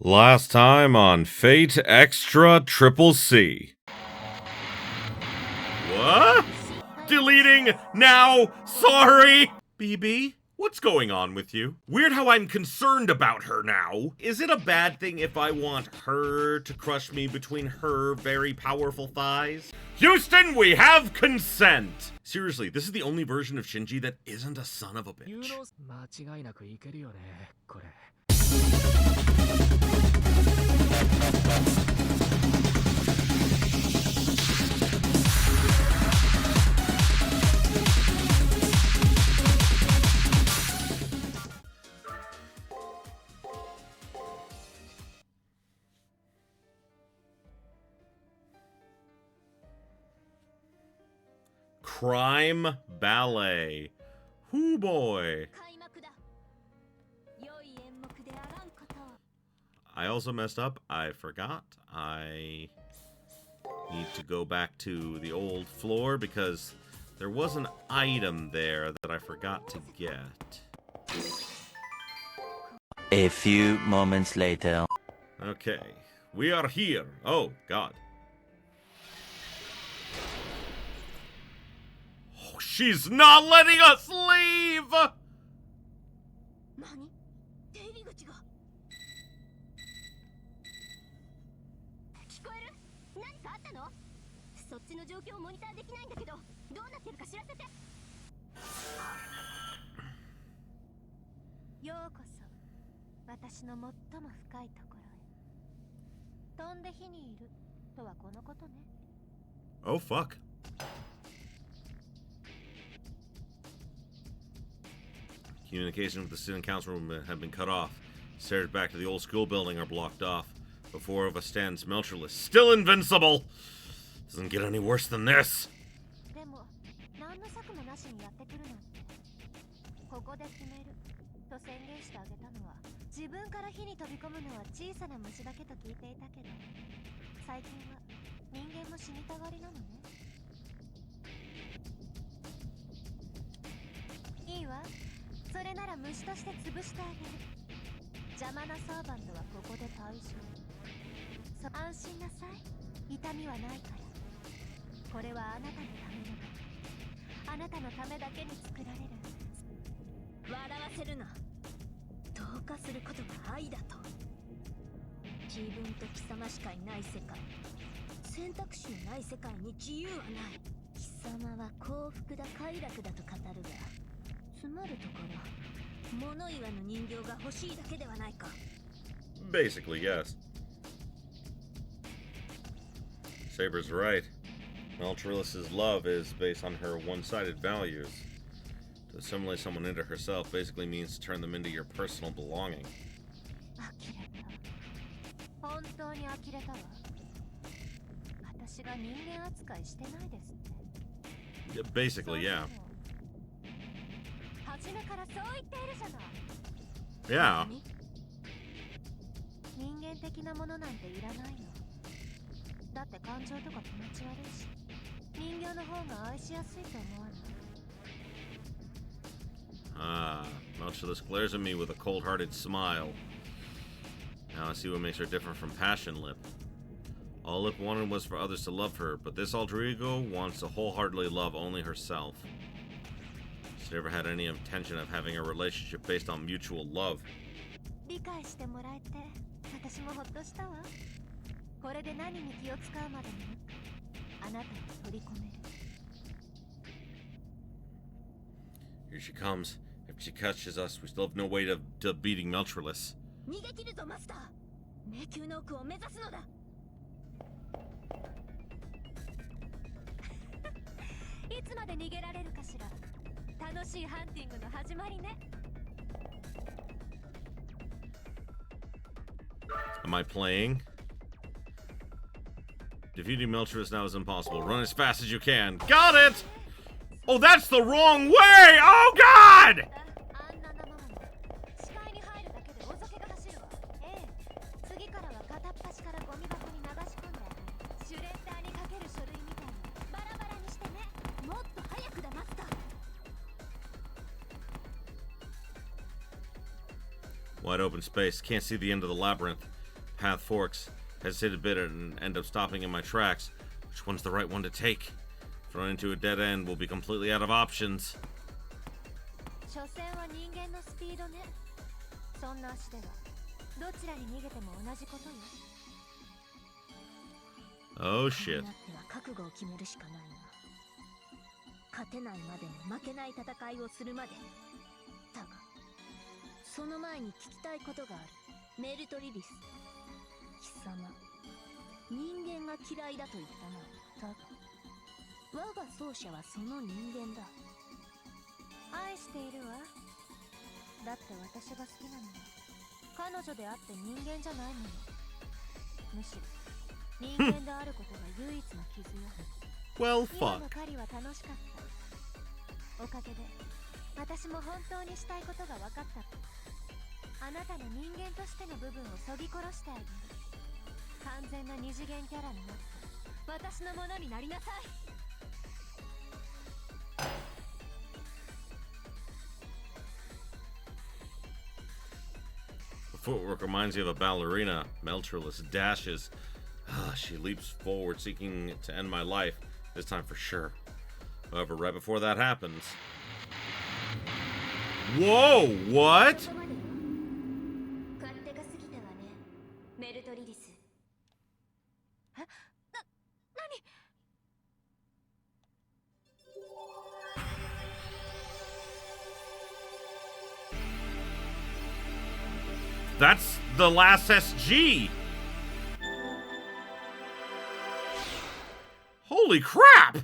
Last time on Fate Extra Triple C. What? Deleting now? Sorry! BB, what's going on with you? Weird how I'm concerned about her now. Is it a bad thing if I want her to crush me between her very powerful thighs? Houston, we have consent! Seriously, this is the only version of Shinji that isn't a son of a bitch. Crime Ballet. Hoo boy. I also messed up. I forgot. I need to go back to the old floor because there was an item there that I forgot to get. A few moments later. Okay. We are here. Oh, God. Oh, she's not letting us leave! Oh, fuck. Communication with the student council room have been cut off. Stairs back to the old school building are blocked off. Before of us stands Meltryllis, still invincible! Doesn't get any worse than this! Basically, yes. Saber's right. Meltryllis' love is based on her one-sided values. To assimilate someone into herself basically means to turn them into your personal belonging. Yeah, basically, yeah. Yeah. Meltryllis glares at me with a cold-hearted smile. Now I see what makes her different from Passion Lip. All Lip wanted was for others to love her, but this alter ego wants to wholeheartedly love only herself. She's never had any intention of having a relationship based on mutual love. Here she comes. If she catches us, we still have no way to beating Meltryllis. Am I playing? Defeating Meltryllis now is impossible. Run as fast as you can. Got it! Oh, that's the wrong way! Oh, God! Wide open space. Can't see the end of the labyrinth. path forks. Hesitate a bit and end up stopping in my tracks. Which one's the right one to take? If I run into a dead end, we'll be completely out of options. Oh shit. 勝てないまでも負けない戦いをするまで。だが、その前に聞きたいことがある。メルトリリス。貴様、人間が嫌いだと言ったな。だが、我が奏者はその人間だ。愛しているわ。だって私が好きなのは彼女であって人間じゃないもの。むしろ人間であることが唯一の傷よ。Well, fuck. 今の狩りは楽しかった。おかげで私も本当にしたいことが分かった。あなたの人間としての部分を削ぎ殺してあげる。完全な二次元キャラになって私のものになりなさい。The footwork reminds you of a ballerina. Meltryllis dashes. She leaps forward, seeking to end my life. This time for sure. However, right before that happens... Whoa! What? That's the last SG! Holy crap!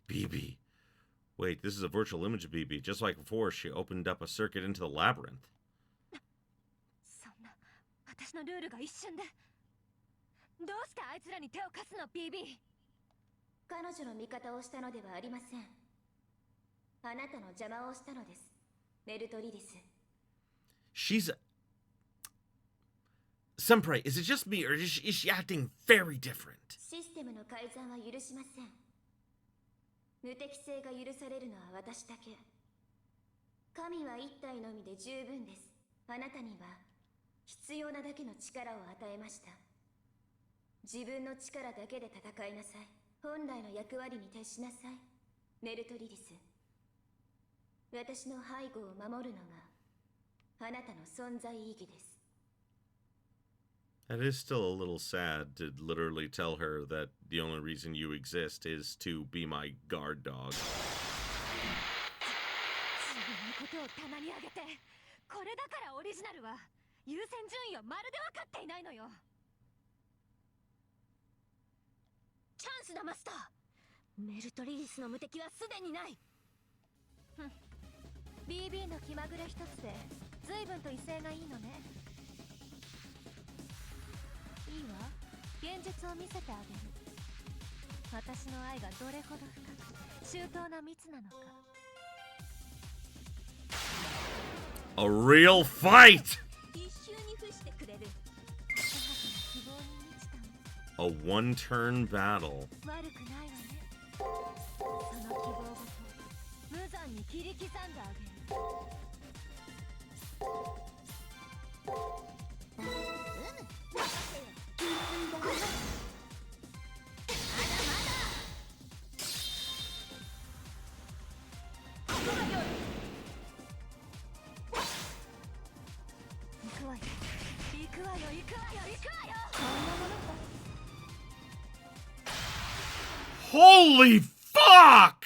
BB. Wait, this is a virtual image of BB. Just like before, she opened up a circuit into the labyrinth. 私のルールが一瞬で。どうしてあいつらに手を貸すの、BB。彼女の味方をしたのではありません。あなたの邪魔をしたのです、メルトリリス。She's... Senpai, is it just me, or is she acting very different? システムの改ざんは許しません。無敵性が許されるのは私だけ。神は一体のみで十分です。あなたには必要なだけの力を与えました。自分の力だけで戦いなさい。本来の役割に徹しなさい、メルトリリス。私の背後を守るのがあなたの存在意義です。 That is still a little sad to literally tell her that the only reason you exist is to be my guard dog. ことを棚に上げて、これだからオリジナルは優先順位をまるで分かっていないのよ。チャンスだ、マスター。メルトリリスの無敵はすでにない。BB の気まぐれ一つで随分と威勢がいいのね。いいわ、現実を見せてあげる。私の愛がどれほど深く周到な蜜なのか。A real fight! A one-turn battle. Holy fuck!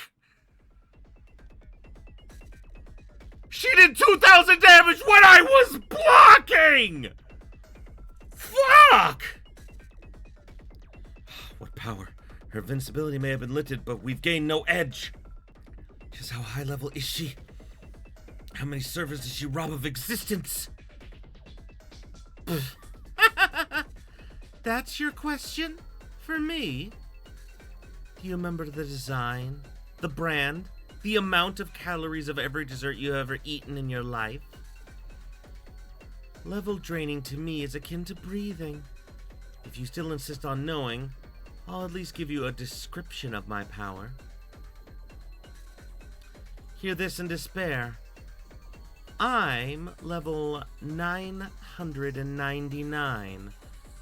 She did 2,000 damage when I was blocking! Fuck! What power. Her invincibility may have been lifted, but we've gained no edge. Just how high level is she? How many servers does she rob of existence? That's your question? For me? Do you remember the design, the brand, the amount of calories of every dessert you have ever eaten in your life? Level draining to me is akin to breathing. If you still insist on knowing, I'll at least give you a description of my power. Hear this in despair. I'm level 999.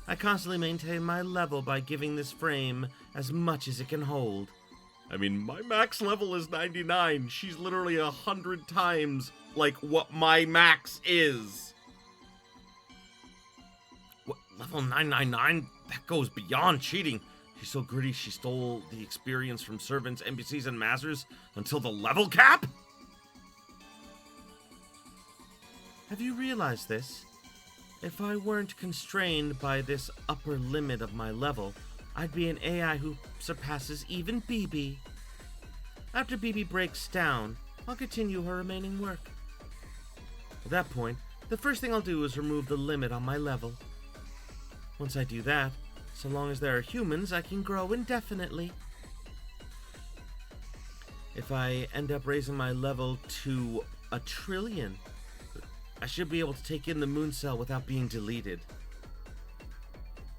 I constantly maintain my level by giving this frame as much as it can hold. I mean, my max level is 99. She's literally 100 times, like, what my max is. What, level 999? That goes beyond cheating. She's so gritty she stole the experience from servants, NPCs, and masters until the level cap? Have you realized this? If I weren't constrained by this upper limit of my level, I'd be an AI who surpasses even BB. After BB breaks down, I'll continue her remaining work. At that point, the first thing I'll do is remove the limit on my level. Once I do that, so long as there are humans, I can grow indefinitely. If I end up raising my level to 1 trillion, I should be able to take in the moon cell without being deleted.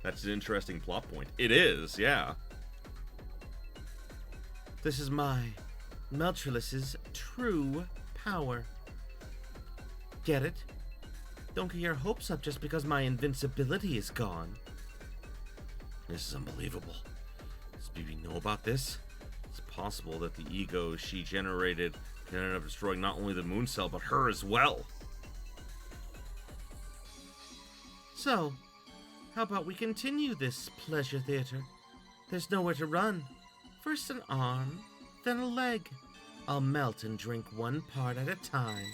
That's an interesting plot point. It is, yeah. This is my Meltryllis' true power. Get it? Don't get your hopes up just because my invincibility is gone. This is unbelievable. Does BB know about this? It's possible that the ego she generated can end up destroying not only the moon cell, but her as well. So, how about we continue this pleasure theater? There's nowhere to run. First an arm, then a leg. I'll melt and drink one part at a time.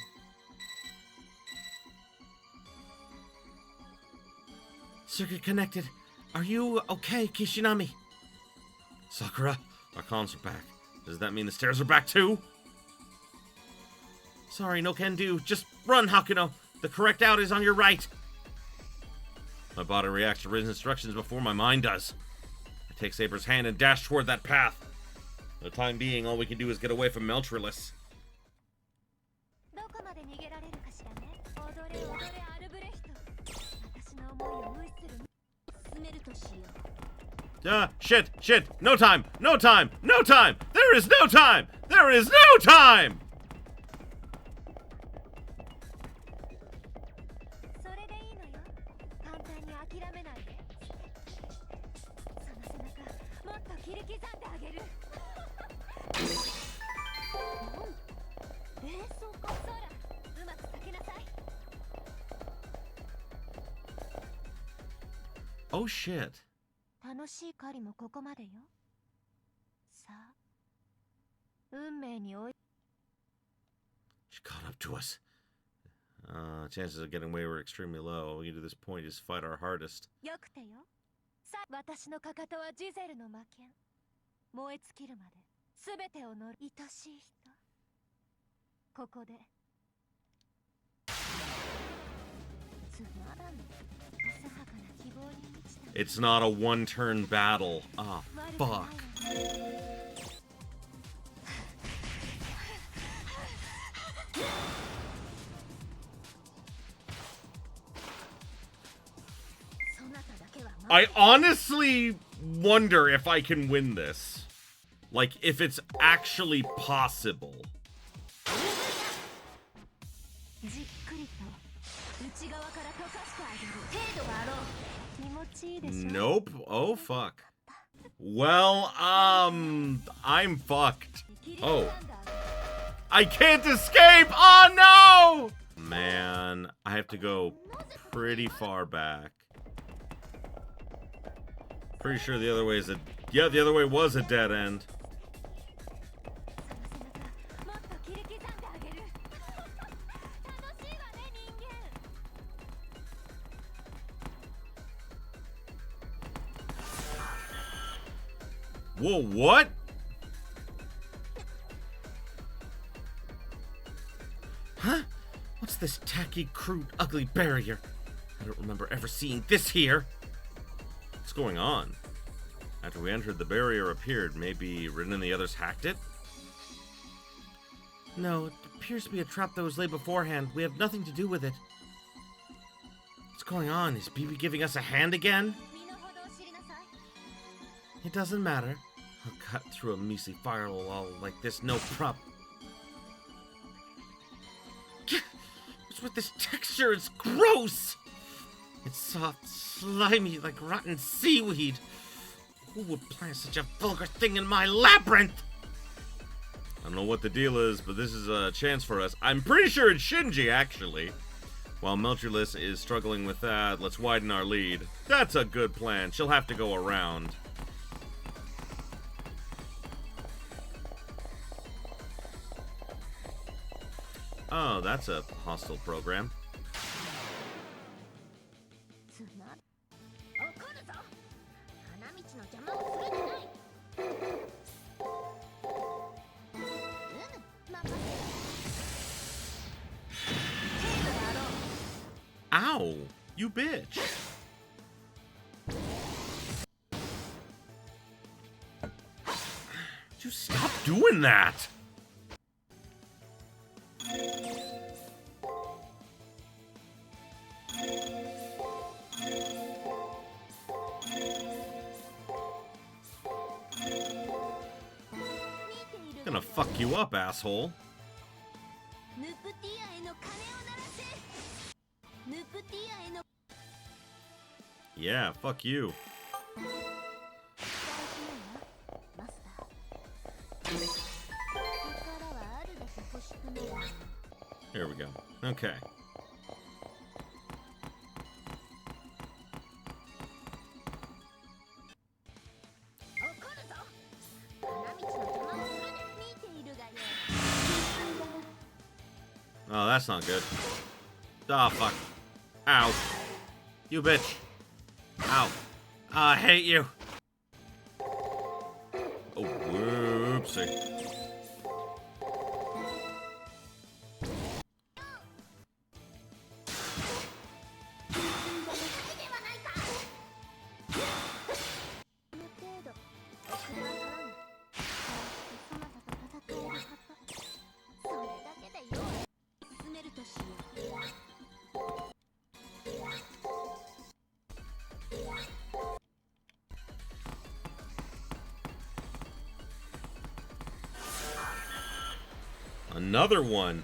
Circuit connected. Are you okay, Kishinami? Sakura, our comms are back. Does that mean the stairs are back too? Sorry, no can do. Just run, Hakuno. The correct out is on your right. My body reacts to written instructions before my mind does. I take Saber's hand and dash toward that path. For the time being, all we can do is get away from Meltryllis. Shit, no time, no time, no time! There is no time! There is no time! Oh shit. She caught up to us. Chances of getting away were extremely low. All we can do at this point is fight our hardest. It's not a one-turn battle. Ah, fuck. I honestly wonder if I can win this. Like, if it's actually possible. Nope. Oh, fuck. Well, I'm fucked. Oh. I can't escape! Oh, no! Man, I have to go pretty far back. Pretty sure the other way is yeah, the other way was a dead end. Whoa, what? Huh? What's this tacky, crude, ugly barrier? I don't remember ever seeing this here. What's going on? After we entered, the barrier appeared. Maybe Rin and the others hacked it? No, it appears to be a trap that was laid beforehand. We have nothing to do with it. What's going on? Is BB giving us a hand again? It doesn't matter. I'll cut through a measly firewall like this, no prob. What's with this texture? It's gross! It's soft, slimy, like rotten seaweed. Who would plant such a vulgar thing in my labyrinth? I don't know what the deal is, but this is a chance for us. I'm pretty sure it's Shinji, actually. While Meltryllis is struggling with that, let's widen our lead. That's a good plan. She'll have to go around. Oh, that's a hostile program. Ow! You bitch! You stop doing that! Gonna fuck you up, asshole. Yeah, fuck you. Here we go. Okay. Oh, that's not good. Oh, fuck. Ow. You bitch. Ow. I hate you. Oh, whoopsie. Another one.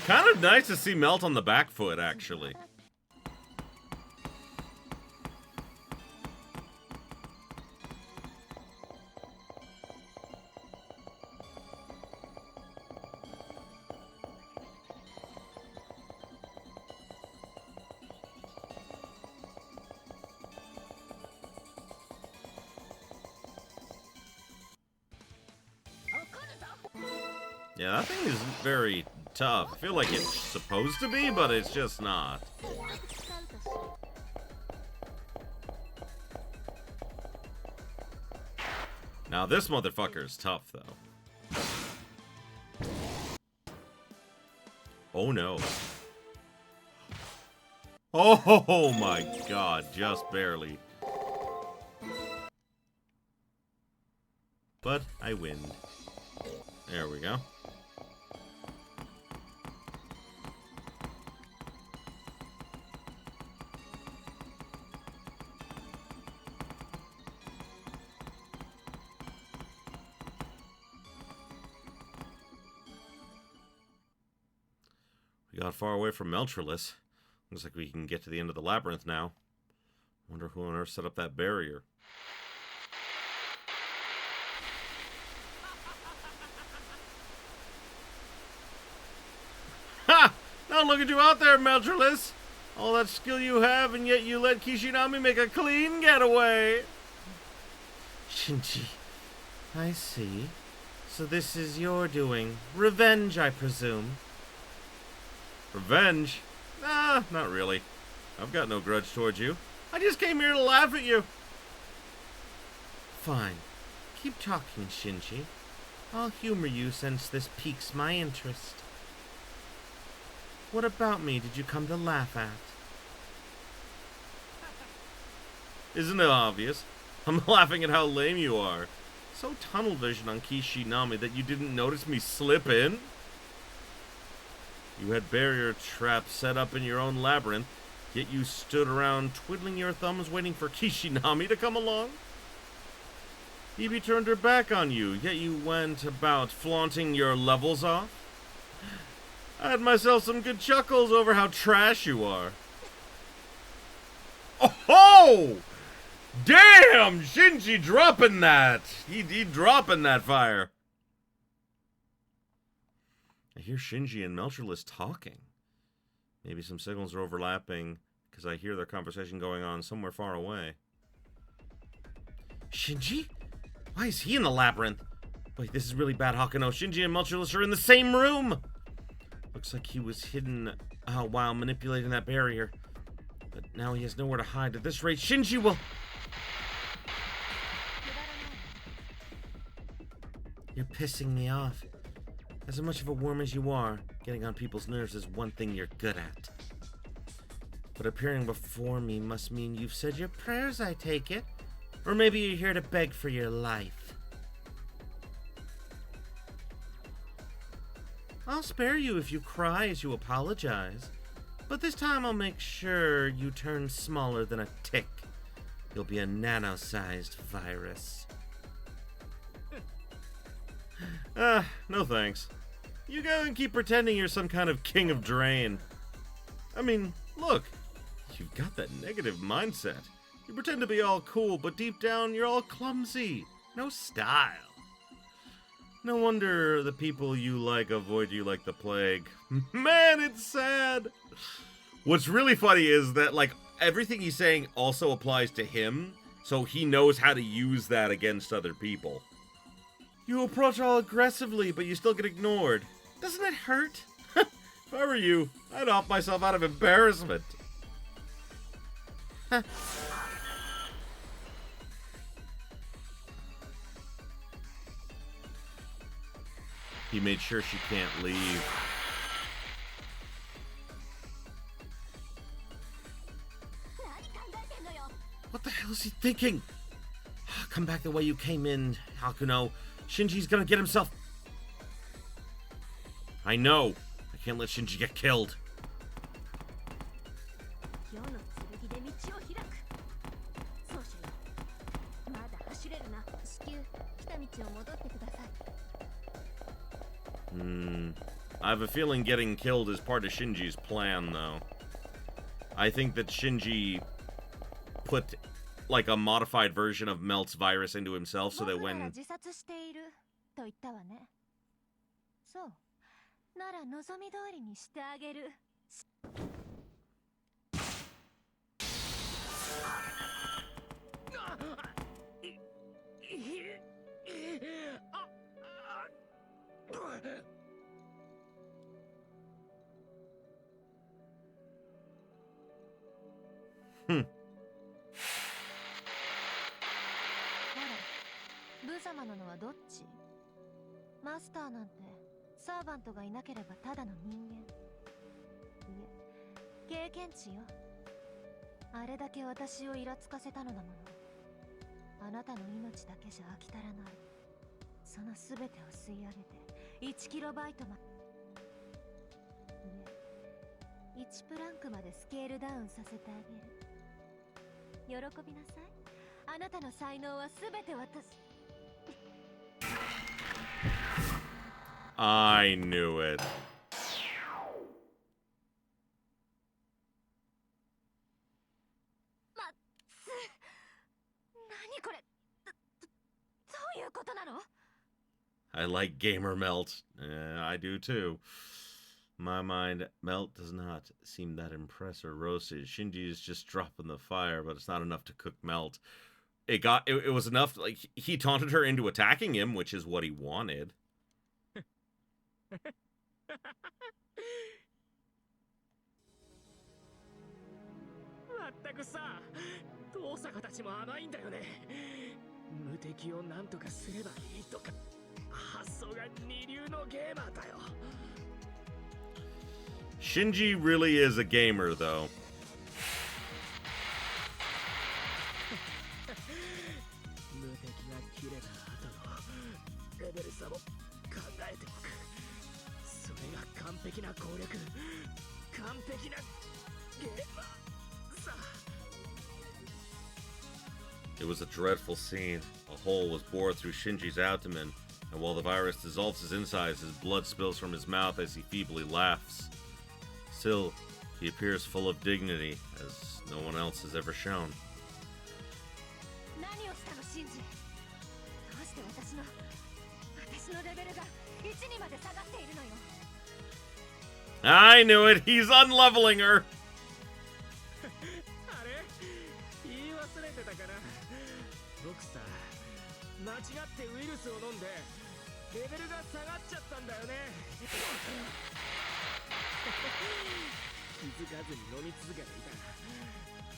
Kind of nice to see Melt on the back foot, actually. Yeah, that thing is very tough. I feel like it's supposed to be, but it's just not. Now this motherfucker is tough, though. Oh no. Oh my god, just barely. But I win. There we go. We got far away from Meltryllis. Looks like we can get to the end of the labyrinth now. Wonder who on earth set up that barrier. Ha! Now look at you out there, Meltryllis! All that skill you have, and yet you let Kishinami make a clean getaway! Shinji, I see. So this is your doing. Revenge, I presume. Revenge? Nah, not really. I've got no grudge towards you. I just came here to laugh at you. Fine. Keep talking, Shinji. I'll humor you since this piques my interest. What about me did you come to laugh at? Isn't it obvious? I'm laughing at how lame you are. So tunnel vision on Kishinami that you didn't notice me slip in? You had barrier traps set up in your own labyrinth, yet you stood around twiddling your thumbs waiting for Kishinami to come along? Hebe turned her back on you, yet you went about flaunting your levels off? I had myself some good chuckles over how trash you are. Oh! Damn! Shinji dropping that! He dropping that fire. I hear Shinji and Meltryllis talking. Maybe some signals are overlapping, because I hear their conversation going on somewhere far away. Shinji? Why is he in the labyrinth? Wait, this is really bad, Hakuno. Shinji and Meltryllis are in the same room! Looks like he was hidden while manipulating that barrier. But now he has nowhere to hide. At this rate, Shinji will... You're pissing me off. As much of a worm as you are, getting on people's nerves is one thing you're good at. But appearing before me must mean you've said your prayers, I take it. Or maybe you're here to beg for your life. I'll spare you if you cry as you apologize. But this time I'll make sure you turn smaller than a tick. You'll be a nano-sized virus. No thanks. You go and keep pretending you're some kind of king of drain. I mean, look, you've got that negative mindset. You pretend to be all cool, but deep down you're all clumsy. No style. No wonder the people you like avoid you like the plague. Man, it's sad. What's really funny is that, like, everything he's saying also applies to him, so he knows how to use that against other people. You approach all aggressively, but you still get ignored. Doesn't it hurt? If I were you, I'd off myself out of embarrassment. He made sure she can't leave. What the hell is he thinking? Come back the way you came in, Hakuno. Shinji's gonna get himself... I know. I can't let Shinji get killed. I have a feeling getting killed is part of Shinji's plan, though. I think that Shinji put, like, a modified version of Melt's virus into himself so that when... I knew it. I like gamer Melt. I do too. My mind, Melt does not seem that impressed or roasted. Shinji is just dropping the fire, but it's not enough to cook Melt. It was enough, like, he taunted her into attacking him, which is what he wanted. Shinji really is a gamer, though. 敵が切れた後のレベル差も考えておく。それが完璧な攻略、完璧なゲームさ。 It was a dreadful scene. A hole was bored through Shinji's abdomen, and while the virus dissolves his insides, his blood spills from his mouth as he feebly laughs. Still, he appears full of dignity, as no one else has ever shown. 何をしたのシンジ。どうして私のレベルが1にまで下がっているのよ。 I knew it! He's unleveling her! あれ言い忘れてたかな。僕さ、間違ってウイルスを飲んでレベルが下がっちゃったんだよね。気づかずに飲み続けていた。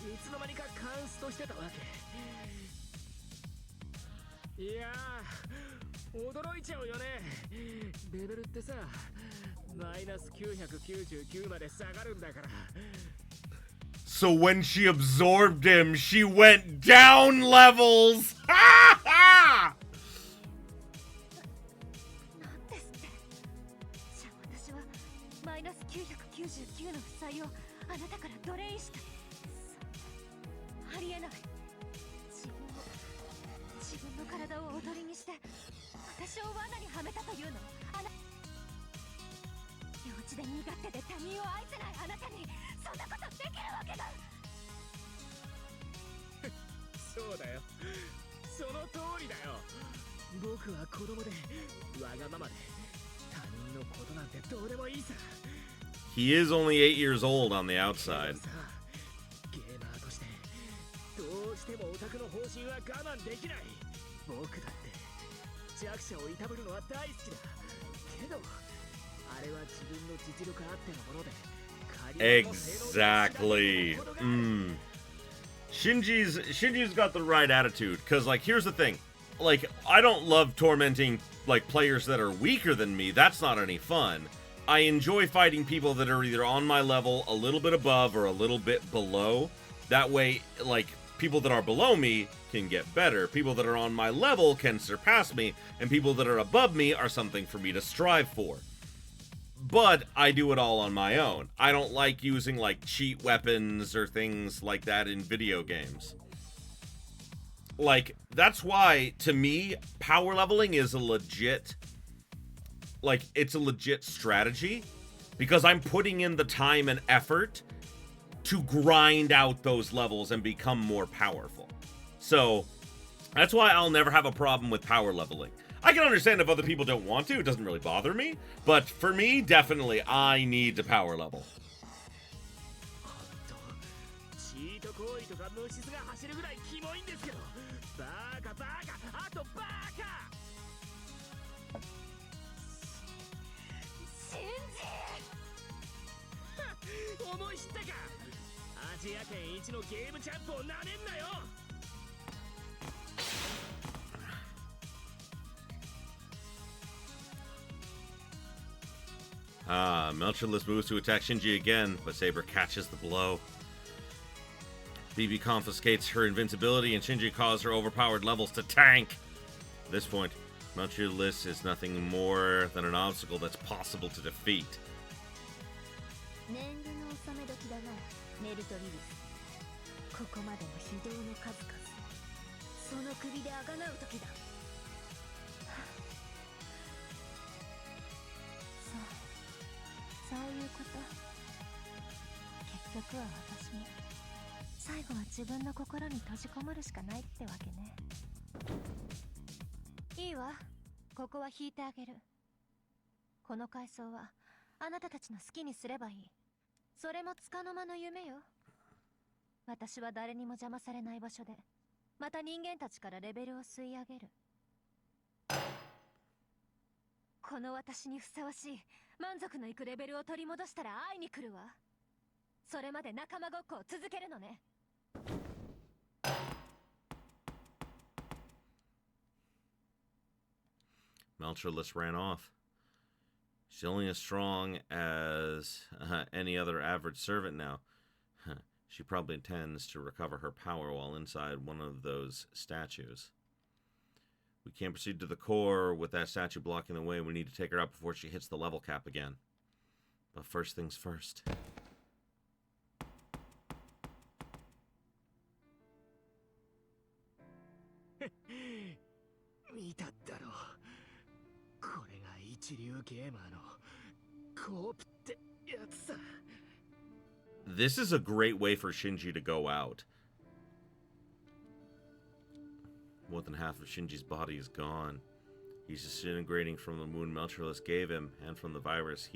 いつの間にかカンストしてたわけ。いやー、驚いちゃうよね。レベルってさ、マイナス999まで下がるんだから。 So when she absorbed him, she went down levels! Ha ha! なんですって。じゃあ私はマイナス999の負債をあなたから奴隷した。ありえない。自分の体を踊りにして私を罠にはめたというの。幼稚で身勝手で他人を愛せないあなたにそんなことできるわけが。そうだよ、その通りだよ。僕は子供でわがままで他人のことなんてどうでもいいさ。 He is only 8 years old on the outside. ゲーマーとしてどうしてもオタクの方針は我慢できない。僕だって弱者をいたぶるのは大好きだけど、あれは自分の実力あってのもので。 Exactly. Shinji's got the right attitude, because, like, here's the thing. Like, I don't love tormenting, like, players that are weaker than me. That's not any fun. I enjoy fighting people that are either on my level, a little bit above, or a little bit below. That way, like, people that are below me can get better. People that are on my level can surpass me, and people that are above me are something for me to strive for. But I do it all on my own. I don't like using, like, cheat weapons or things like that in video games. Like, that's why, to me, power leveling is a legit, like, it's a legit strategy, because I'm putting in the time and effort to grind out those levels and become more powerful. So, that's why I'll never have a problem with power leveling. I can understand if other people don't want to, it doesn't really bother me, but for me, definitely, I need to power level. チート行為とか無視が走るぐらいキモいんですけど、バカバカ、あとバカ。シンジ。思い知ったか。アジア圏一のゲームチャンプをなめんなよ。 Meltryllis moves to attack Shinji again, but Saber catches the blow. BB confiscates her invincibility, and Shinji causes her overpowered levels to tank. At this point, Meltryllis is nothing more than an obstacle that's possible to defeat. 年貢の納め時だな、メルトリリス。ここまでの非道の数々、その首であがなう時だ。そういうこと。結局は私も最後は自分の心に閉じこもるしかないってわけね。いいわ、ここは引いてあげる。この階層はあなたたちの好きにすればいい。それも束の間の夢よ。私は誰にも邪魔されない場所でまた人間たちからレベルを吸い上げる。この私にふさわしい満足のいくレベルを取り戻したら会いに来るわ。それまで仲間ごっこを続けるのね。Meltryllis ran off. She's only as strong as any other average servant now. She probably intends to recover her power while inside one of those statues. We can't proceed to the core with that statue blocking the way. We need to take her out before she hits the level cap again. But first things first. 見ただろう。これが一流ゲーマーのコープってやつさ。 This is a great way for Shinji to go out. More than half of Shinji's body is gone. He's disintegrating from the wound Meltryllis gave him and from the virus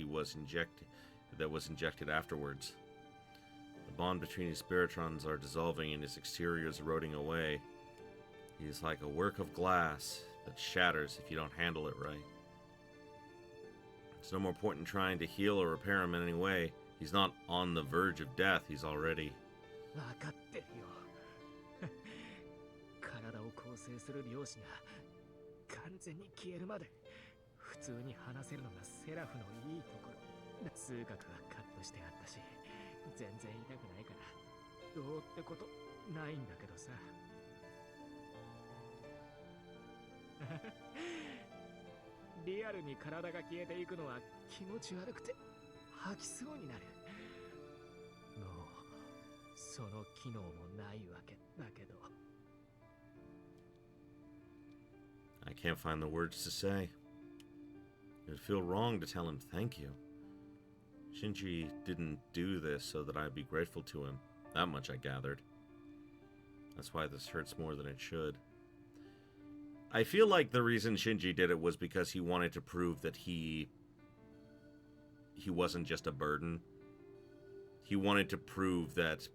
that was injected afterwards. The bond between his spiritrons are dissolving and his exterior is eroding away. He is like a work of glass that shatters if you don't handle it right. There's no more point in trying to heal or repair him in any way. He's not on the verge of death, he's already... 分かってるよ。体を構成する量子が完全に消えるまで普通に話せるのがセラフのいいところ。数学はカットしてあったし、全然痛くないからどうってことないんだけどさ。リアルに体が消えていくのは気持ち悪くて吐きそうになる。もうその機能もないわけだけど。I can't find the words to say. It would feel wrong to tell him thank you. Shinji didn't do this so that I'd be grateful to him. That much I gathered. That's why this hurts more than it should. I feel like the reason Shinji did it was because he wanted to prove that he wasn't just a burden. He wanted to prove that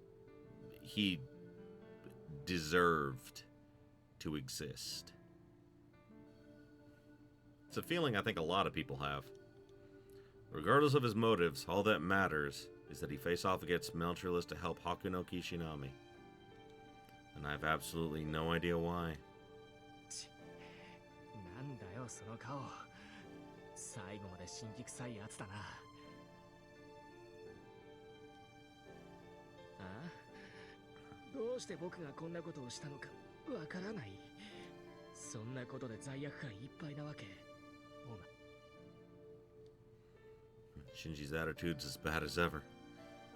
he deserved to exist. It's a feeling I think a lot of people have. Regardless of his motives, all that matters is that he face off against Meltryllis to help Hakuno Kishinami. And I have absolutely no idea why. なんだよその顔。最後まで心機臭いやつだな。ああ？どうして僕がこんなことをしたのかわからない。そんなことで罪悪感いっぱいなわけ。お前。Shinji's attitude's as bad as ever.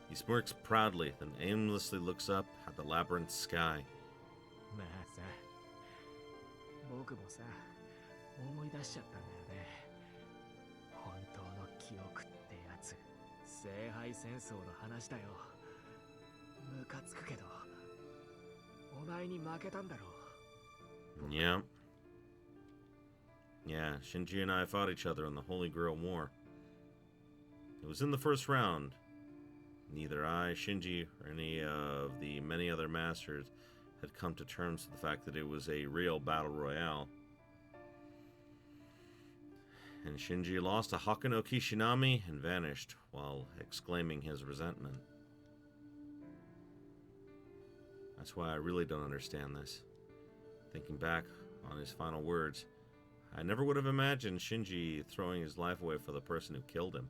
He smirks proudly, then aimlessly looks up at the labyrinth sky. まあさ、僕もさ、思い出しちゃったんだよね。本当の記憶ってやつ。聖杯戦争の話だよ。ムカつくけど、お前に負けたんだろう。Yeah. Yeah, Shinji and I fought each other in the Holy Grail War. It was in the first round. Neither I, Shinji, or any of the many other masters had come to terms with the fact that it was a real battle royale. And Shinji lost to Hakuno Kishinami and vanished while exclaiming his resentment. That's why I really don't understand this. Thinking back on his final words, I never would have imagined Shinji throwing his life away for the person who killed him.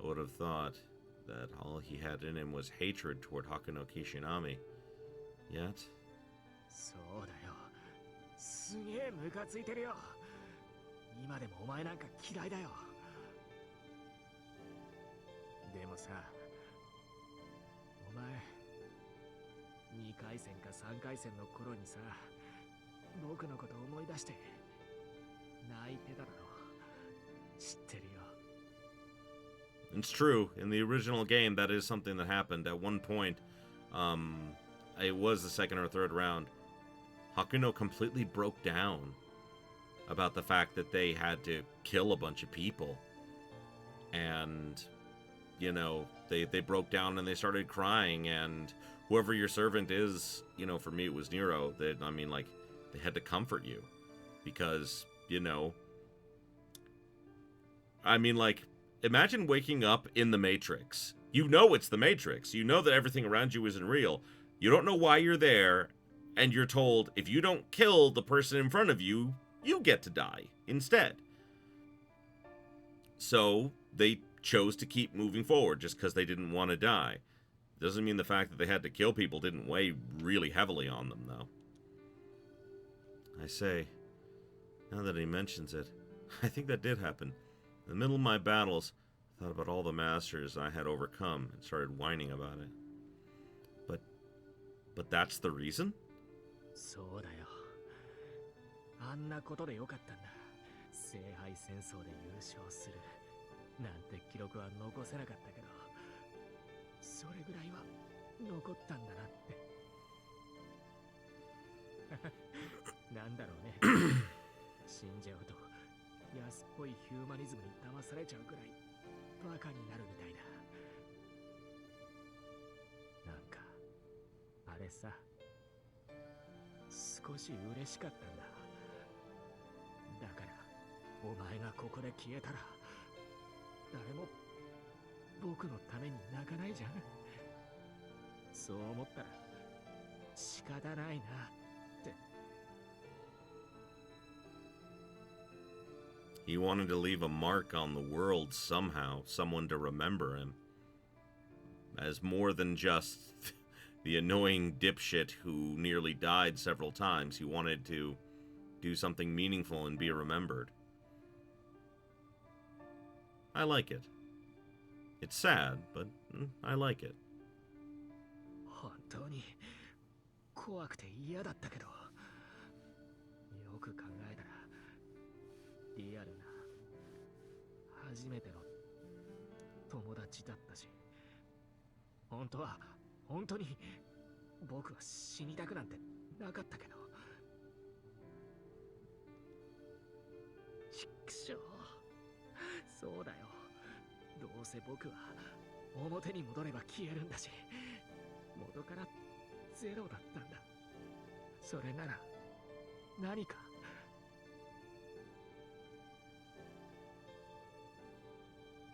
I would have thought that all he had in him was hatred toward Hakuno Kishinami. Yet... そうだよ。すげえムカついてるよ。今でもお前なんか嫌いだよ。でもさ、お前、2回戦か3回戦の頃にさ、僕のこと思い出して泣いてただろ。知ってるよ。It's true. In the original game, that is something that happened. At one point, it was the second or third round, Hakuno completely broke down about the fact that they had to kill a bunch of people. And, you know, they broke down and they started crying, and whoever your servant is, you know, for me it was Nero, they had to comfort you. Because, you know, imagine waking up in the Matrix. You know it's the Matrix. You know that everything around you isn't real. You don't know why you're there, and you're told if you don't kill the person in front of you, you get to die instead. So they chose to keep moving forward just because they didn't want to die. Doesn't mean the fact that they had to kill people didn't weigh really heavily on them, though. I say, Now that he mentions it, I think that did happen. In the middle of my battles, I thought about all the masters I had overcome and started whining about it. But that's the reason? そうだよ。あんなことでよかったんだ。聖杯戦争で優勝するなんて記録は残せなかったけど、それぐらいは残ったんだなって。なんだろうね。死んじゃうと安っぽいヒューマニズムに騙されちゃうくらいバカになるみたいだ。なんかあれさ、少し嬉しかったんだ。だからお前がここで消えたら誰も僕のために泣かないじゃん。そう思ったら仕方ないなって。He wanted to leave a mark on the world somehow, someone to remember him. As more than just the annoying dipshit who nearly died several times. He wanted to do something meaningful and be remembered. I like it. It's sad, but I like it. 本当に怖くて嫌だったけど、よく考えたらリアルな初めての友達だったし、本当に僕は死にたくなんてなかったけど、ちくしょう。そうだよ。どうせ僕は表に戻れば消えるんだし、元からゼロだったんだ。それなら何か。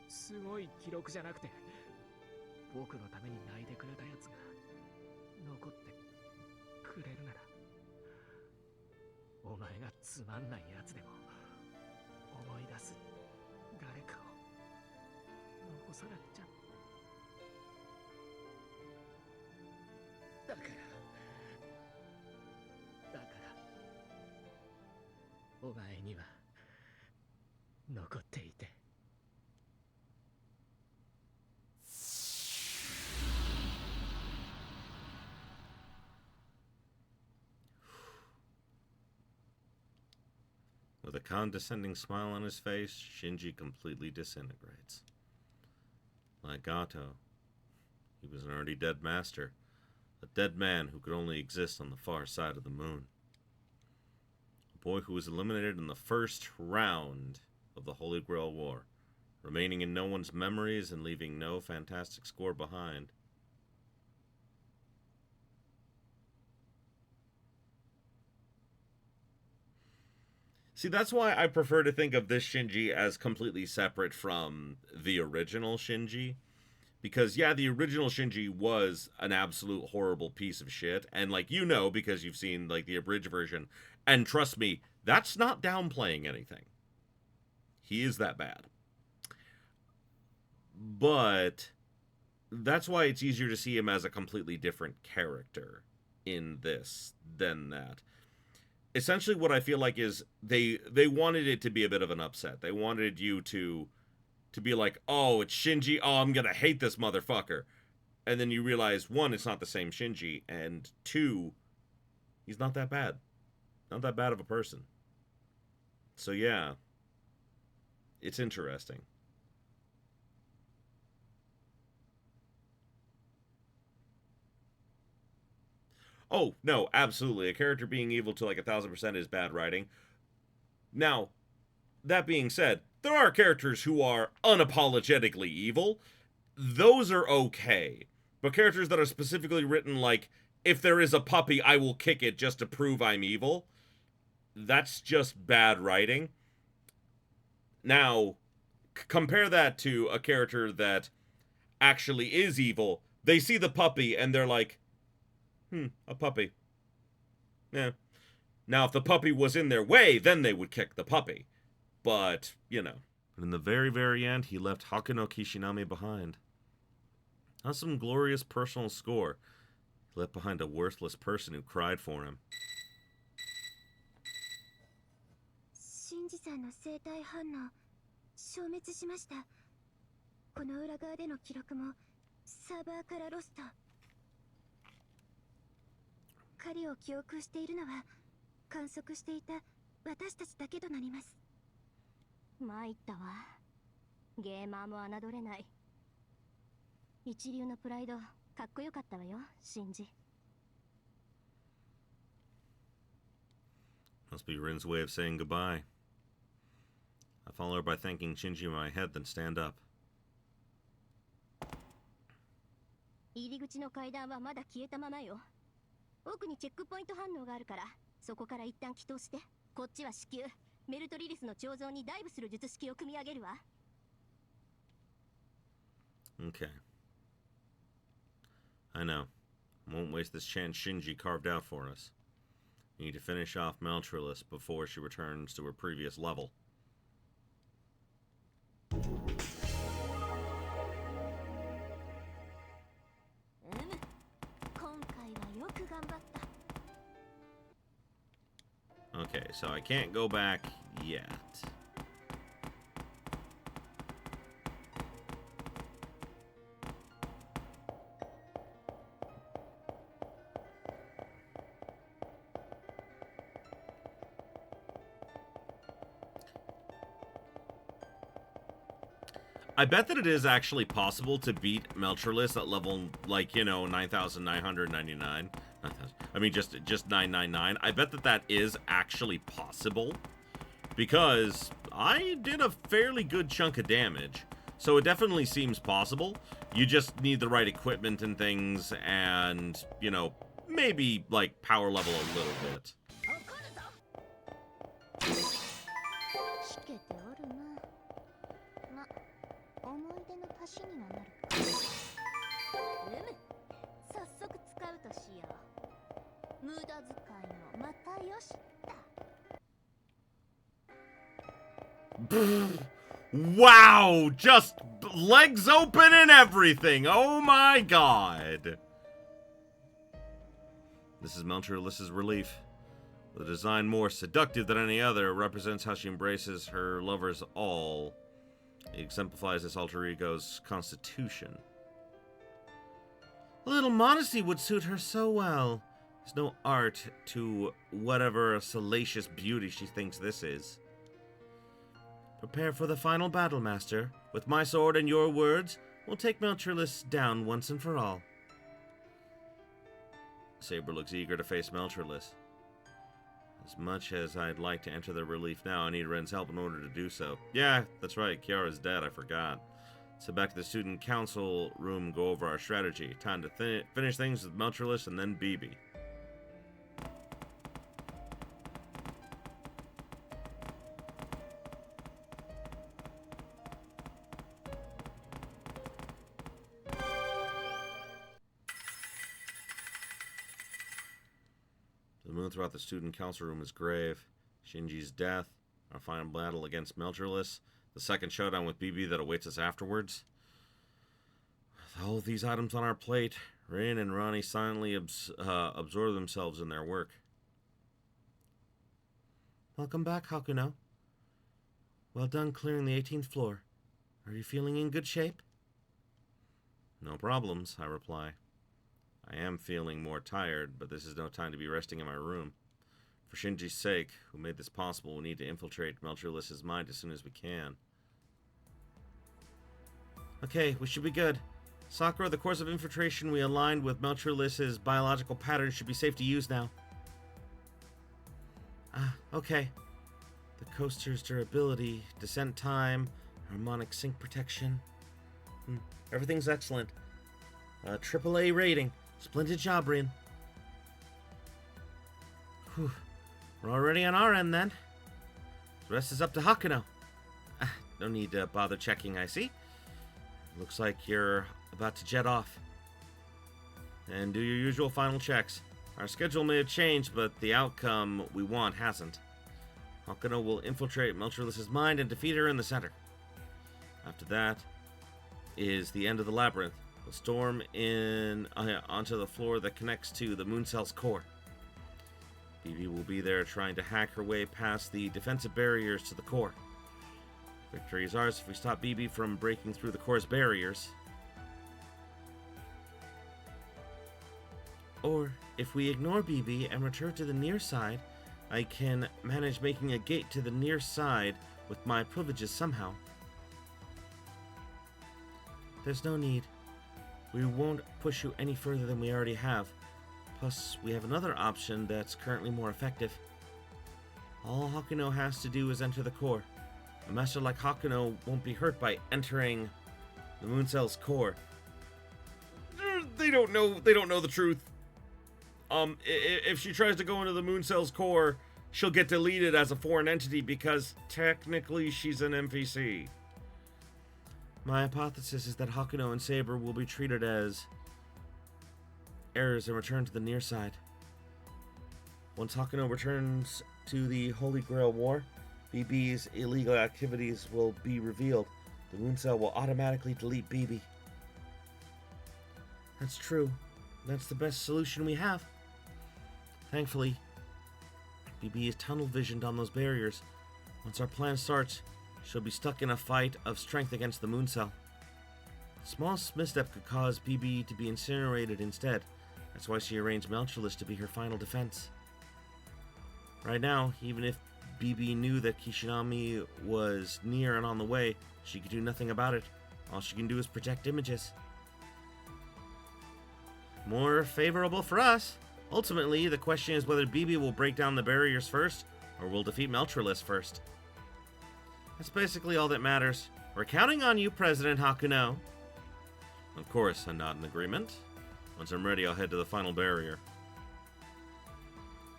すごい記録じゃなくて、僕のために泣いてくれたやつが残ってくれるなら、お前がつまんないやつでも思い出す誰かを残さなくちゃ。だからお前には残っていて。With a condescending smile on his face, Shinji completely disintegrates. Like Gato, he was an already dead master, a dead man who could only exist on the far side of the moon. A boy who was eliminated in the first round of the Holy Grail War, remaining in no one's memories and leaving no fantastic score behind. See, that's why I prefer to think of this Shinji as completely separate from the original Shinji. Because, yeah, the original Shinji was an absolute horrible piece of shit. And, like, you know, because you've seen, like, the abridged version. And trust me, that's not downplaying anything. He is that bad. But that's why it's easier to see him as a completely different character in this than that. Essentially what I feel like is they wanted it to be a bit of an upset. They wanted you to be like, oh, it's Shinji, oh, I'm gonna hate this motherfucker. And then you realize, one, it's not the same Shinji, and two, he's not that bad. Not that bad of a person. So yeah, it's interesting. Oh, no, absolutely. A character being evil to like 1,000% is bad writing. Now, that being said, there are characters who are unapologetically evil. Those are okay. But characters that are specifically written like, if there is a puppy, I will kick it just to prove I'm evil, that's just bad writing. Now, compare that to a character that actually is evil. They see the puppy and they're like, a puppy. Yeah. Now, if the puppy was in their way, then they would kick the puppy. But, you know. But in the very, very end, he left Hakuno Kishinami behind. That's some glorious personal score. He left behind a worthless person who cried for him. ンジさんの生体反応消滅しました。この裏側での記録もサーバーからロスト。狩りを記憶しているのは観測していた私たちだけとなります。参ったわ。ゲーマーも侮れない。一流のプライドかっこよかったわよ、シンジ。 Must be Rin's way of saying goodbye. I follow her by thanking Shinji in my head, then stand up. 入り口の階段はまだ消えたままよ。奥にチェックポイント反応があるから、そこから一旦起動して。こっちは至急メルトリリスの彫像にダイブする術式を組み上げるわ。 Okay. I know. Won't waste this chance Shinji carved out for us. We need to finish off Meltryllis before she returns to her previous level. 今回はよく頑張った。 Okay, so I can't go back yet. I bet that it is actually possible to beat Meltryllis at level, like, you know, 9,999. I mean, just 999. I bet that that is actually possible, because I did a fairly good chunk of damage. So it definitely seems possible. You just need the right equipment and things, and, you know, maybe, like, power level a little bit. Wow! Just legs open and everything! Oh my god! This is Meltryllis' relief. The design more seductive than any other, represents how she embraces her lovers all. It exemplifies this alter ego's constitution. A little modesty would suit her so well. There's no art to whatever salacious beauty she thinks this is. Prepare for the final battle, Master. With my sword and your words, we'll take Meltryllis down once and for all. Saber looks eager to face Meltryllis. As much as I'd like to enter the relief now, I need Ren's help in order to do so. Yeah, that's right, Kiara's dead, I forgot. So back to the student council room, go over our strategy. Time to finish things with Meltryllis and then BB. The mood throughout the student council room is grave. Shinji's death, our final battle against Meltryllis, the second showdown with BB that awaits us afterwards. With all of these items on our plate, Rin and Ronnie silently absorb themselves in their work. Welcome back, Hakuno. Well done clearing the 18th floor. Are you feeling in good shape? No problems, I reply. I am feeling more tired, but this is no time to be resting in my room. For Shinji's sake, who made this possible, we need to infiltrate Meltryllis' mind as soon as we can. Okay, we should be good. Sakura, the course of infiltration we aligned with Meltryllis' biological pattern should be safe to use now. Okay. The coaster's durability, descent time, harmonic sync protection. Everything's excellent. AAA rating. Splendid job, Rin. Whew. We're already on our end, then. The rest is up to Hakuno. No need to bother checking, I see. Looks like you're about to jet off. And do your usual final checks. Our schedule may have changed, but the outcome we want hasn't. Hakuno will infiltrate Meltryllis' mind and defeat her in the center. After that is the end of the labyrinth. We'll storm in onto the floor that connects to the moon cell's core. BB will be there trying to hack her way past the defensive barriers to the core. Victory is ours if we stop BB from breaking through the core's barriers. Or, if we ignore BB and return to the near side, I can manage making a gate to the near side with my privileges somehow. There's no need. We won't push you any further than we already have. Plus, we have another option that's currently more effective. All Hakuno has to do is enter the core. A master like Hakuno won't be hurt by entering the moon cell's core. They don't know the truth. If she tries to go into the moon cell's core, she'll get deleted as a foreign entity because technically she's an NPC. My hypothesis is that Hakuno and Saber will be treated as errors and return to the near side. Once Hakuno returns to the Holy Grail War, BB's illegal activities will be revealed. The moon cell will automatically delete BB. That's true. That's the best solution we have. Thankfully, BB is tunnel visioned on those barriers. Once our plan starts, she'll be stuck in a fight of strength against the moon cell. The smallest misstep could cause BB to be incinerated instead. That's why she arranged Meltryllis to be her final defense. Right now, even if BB knew that Kishinami was near and on the way, she could do nothing about it. All she can do is protect images. More favorable for us. Ultimately, the question is whether BB will break down the barriers first, or will defeat Meltryllis first. That's basically all that matters. We're counting on you, President Hakuno. Of course, I'm not in agreement. Once I'm ready, I'll head to the final barrier.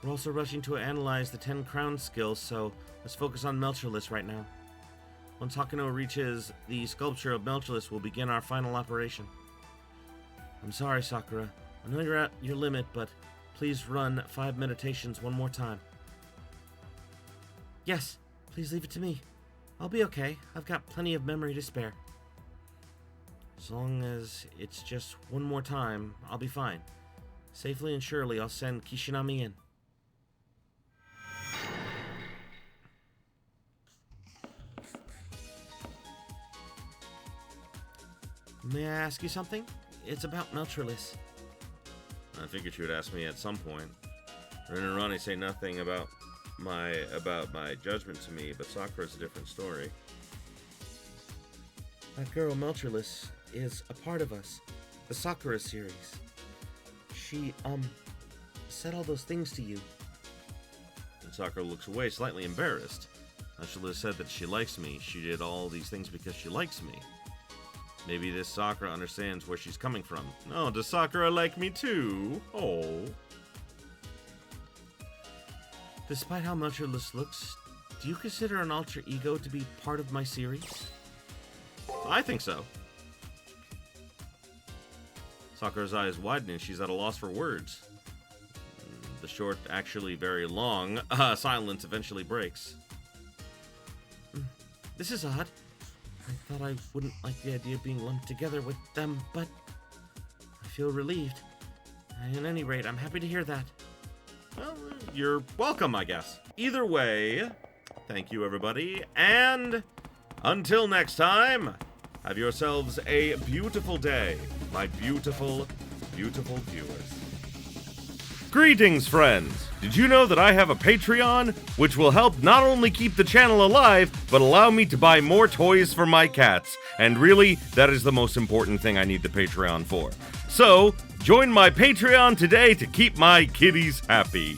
We're also rushing to analyze the 10 crown skills, so let's focus on Meltryllis right now. Once Hakuno reaches the sculpture of Meltryllis, we'll begin our final operation. I'm sorry, Sakura. I know you're at your limit, but please run 5 meditations one more time. Yes, please leave it to me. I'll be okay. I've got plenty of memory to spare. As long as it's just one more time, I'll be fine. Safely and surely, I'll send Kishinami in. May I ask you something? It's about Meltryllis. I figured you would ask me at some point. Rin and Ronnie say nothing about my judgment to me, but Sakura's a different story. That girl Meltryllis is a part of us, the Sakura series. She, said all those things to you. And Sakura looks away, slightly embarrassed. Meltryllis said that she likes me. She did all these things because she likes me. Maybe this Sakura understands where she's coming from. Oh, does Sakura like me too? Oh. Despite how Meltryllis looks, do you consider an alter ego to be part of my series? I think so. Sakura's eyes widen and she's at a loss for words. The short, actually very long, silence eventually breaks. This is odd. I thought I wouldn't like the idea of being lumped together with them, but I feel relieved. At any rate, I'm happy to hear that. Well, you're welcome, I guess. Either way, thank you, everybody, and until next time, have yourselves a beautiful day, my beautiful, beautiful viewers. Greetings, friends! Did you know that I have a Patreon, which will help not only keep the channel alive, but allow me to buy more toys for my cats? And really, that is the most important thing I need the Patreon for. So, join my Patreon today to keep my kitties happy.